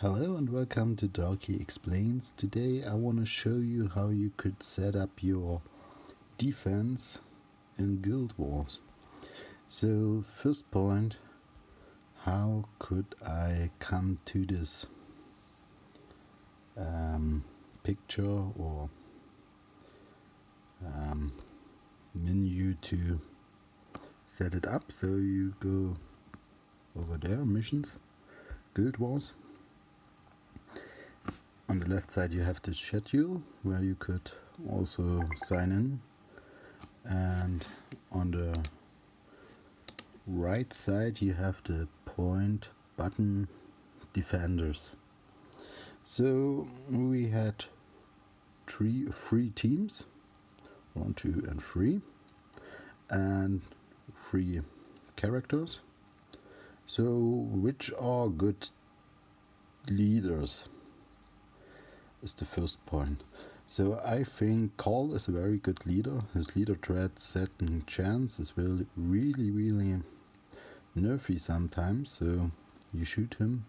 Hello and welcome to Darki Explains. Today I want to show you how you could set up your defense in Guild Wars. So first point, how could I come to this picture or menu to set it up? So you go over there, missions, Guild Wars. On the left side you have the schedule where you could also sign in, and on the right side you have the point button defenders. So we had three teams, 1, 2 and 3, and 3 characters. So which are good leaders is the first point. So I think Carl is a very good leader. His leader trait second chance is really nerfy sometimes. So you shoot him,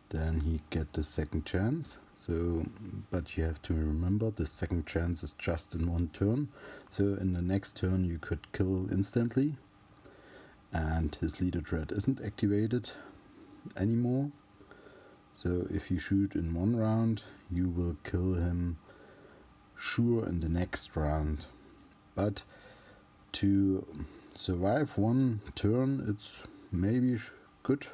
then he get the second chance. So, but you have to remember the second chance is just in one turn. So in the next turn you could kill instantly, and his leader trait isn't activated anymore. So if you shoot in one round, you will kill him sure in the next round. But to survive one turn, it's maybe good,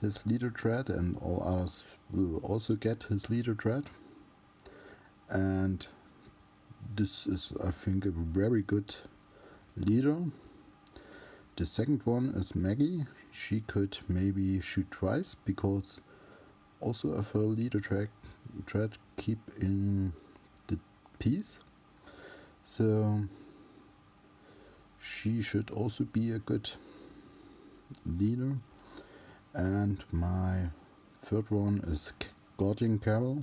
his leader trait, and all others will also get his leader trait. And this is, I think, a very good leader. The second one is Maggie. She could maybe shoot twice because also of her leader trait keep in the peace. So she should also be a good leader. And my third one is Guardian Carol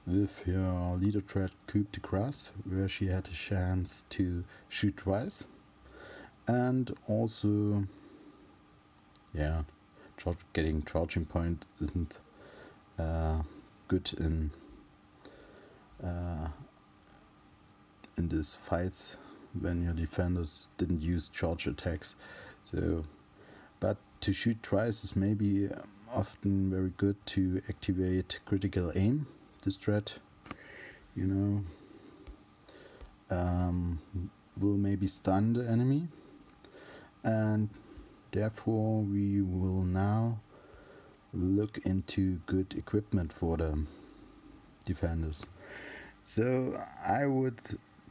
with her leader trait Coup de Grace, where she had a chance to shoot twice. And also, getting charging point isn't good in these fights when your defenders didn't use charge attacks. So, but to shoot twice is maybe often very good to activate critical aim. This threat, will maybe stun the enemy, and therefore we will now look into good equipment for the defenders. So I would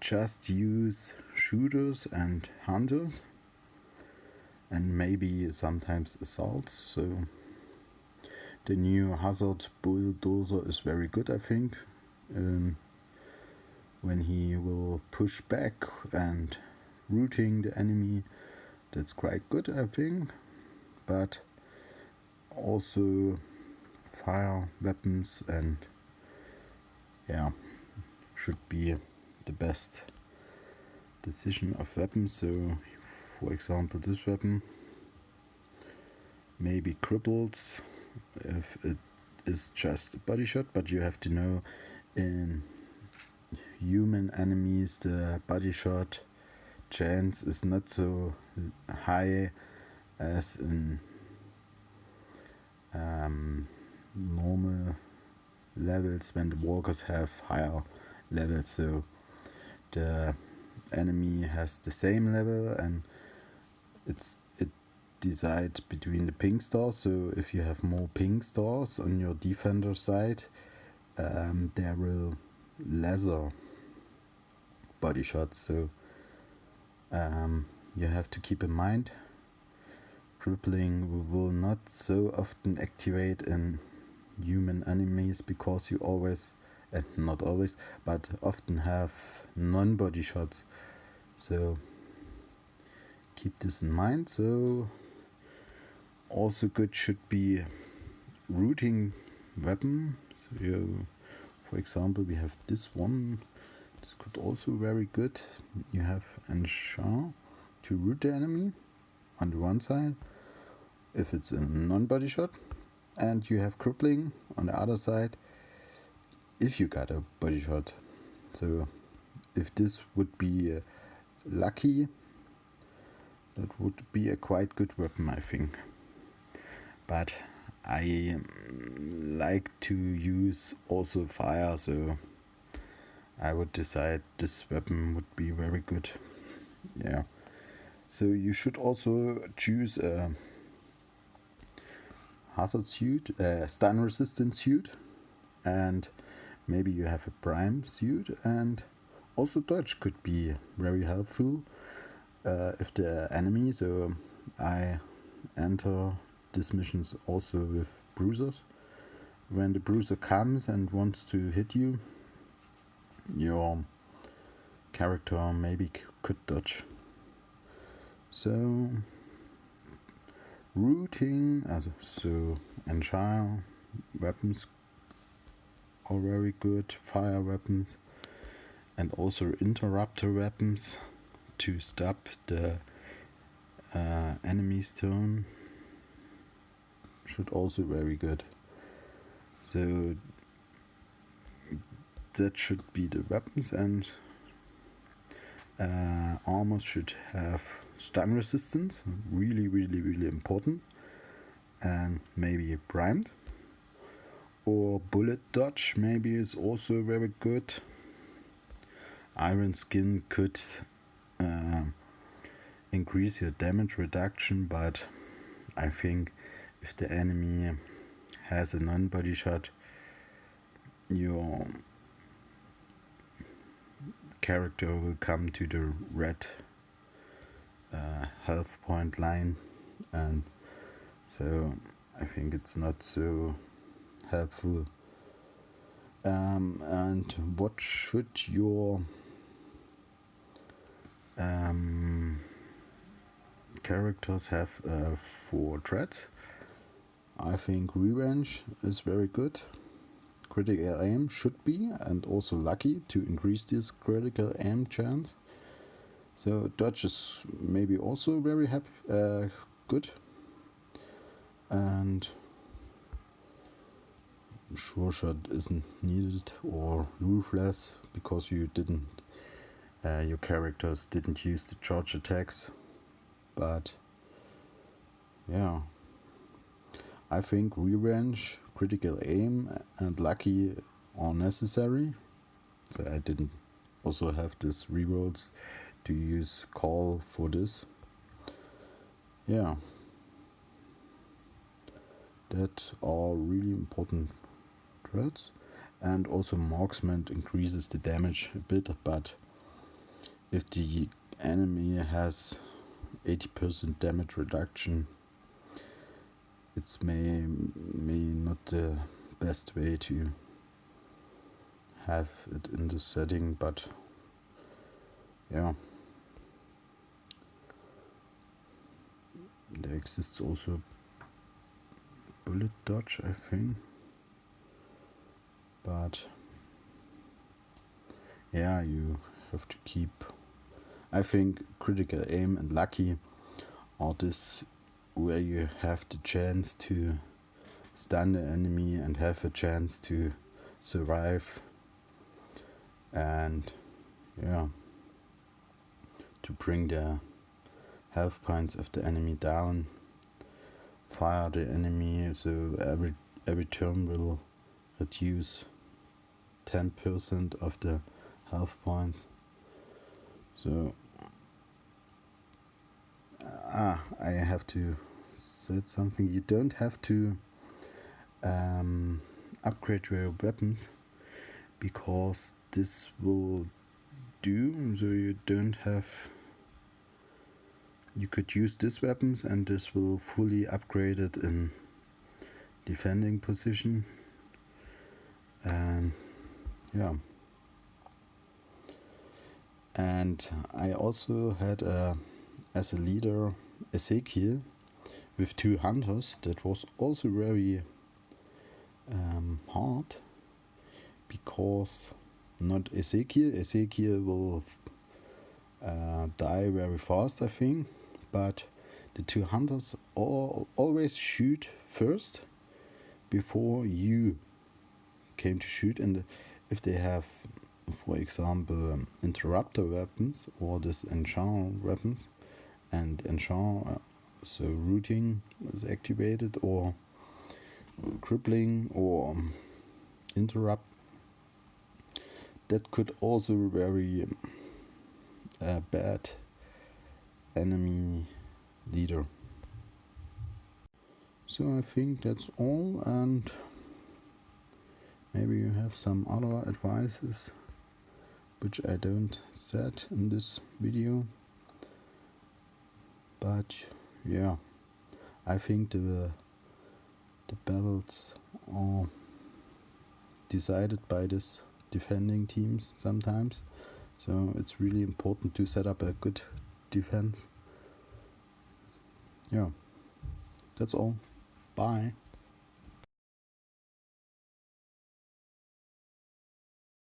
just use shooters and hunters, and maybe sometimes assaults. So the new hazard bulldozer is very good, I think, when he will push back and routing the enemy. That's quite good, I think. But also fire weapons and should be the best decision of weapons. So for example, this weapon maybe cripples if it is just a body shot, but you have to know in human enemies the body shot chance is not so high as in normal levels when the walkers have higher levels. So the enemy has the same level, and it decides between the ping stars. So if you have more ping stars on your defender side, there will lesser body shots. So you have to keep in mind, crippling will not so often activate in human enemies because you always, not always, but often have non-body shots. So keep this in mind. So also good should be routing weapon. For example, we have this one. This could also very good. You have Enchant to root the enemy on the one side if it's a non-body shot, and you have crippling on the other side if you got a body shot. So if this would be lucky, that would be a quite good weapon, I think. But I like to use also fire, so I would decide this weapon would be very good. Yeah. So you should also choose a hazard suit, a stun resistant suit, and maybe you have a prime suit, and also dodge could be very helpful if the enemy. So I enter these missions also with bruisers. When the bruiser comes and wants to hit you, your character maybe could dodge. So routing, so Enchire weapons are very good, fire weapons, and also interrupter weapons to stop the enemy's turn should also very good. So that should be the weapons, and armor should have stun resistance, really important, and maybe primed. Or bullet dodge maybe is also very good. Iron skin could increase your damage reduction, but I think if the enemy has a non-body shot, your character will come to the red health point line, and so I think it's not so helpful. And what should your characters have for threats? I think revenge is very good. Critical aim should be, and also lucky to increase this critical aim chance. So dodge is maybe also very good. And sure shot isn't needed, or ruthless, because you didn't your characters didn't use the charge attacks. But yeah, I think revenge, critical aim, and lucky are necessary. So I didn't also have this rerolls to use call for this. Yeah, that are really important threats. And also marksman increases the damage a bit, but if the enemy has 80% damage reduction, it's may not the best way to have it in the setting, but yeah, there exists also bullet dodge, I think, but yeah, you have to keep. I think critical aim and lucky are this where you have the chance to stun the enemy and have a chance to survive, and yeah, to bring the health points of the enemy down, fire the enemy, so every turn will reduce 10% of the health points. So I have to say something. You don't have to upgrade your weapons, because this will do, so you don't have. You could use these weapons, and this will fully upgrade it in defending position. And yeah. And I also had as a leader Ezekiel with 2 hunters. That was also very hard, because not Ezekiel will die very fast, I think, but the 2 hunters always shoot first, before you came to shoot, and if they have, for example, interrupter weapons or this enchant weapons, and enchant, so routing is activated, or crippling or interrupt, that could also very a bad enemy leader. So I think that's all, and maybe you have some other advices which I don't said in this video. But yeah, I think the battles are decided by this defending teams sometimes, so it's really important to set up a good defense. Yeah, that's all. Bye.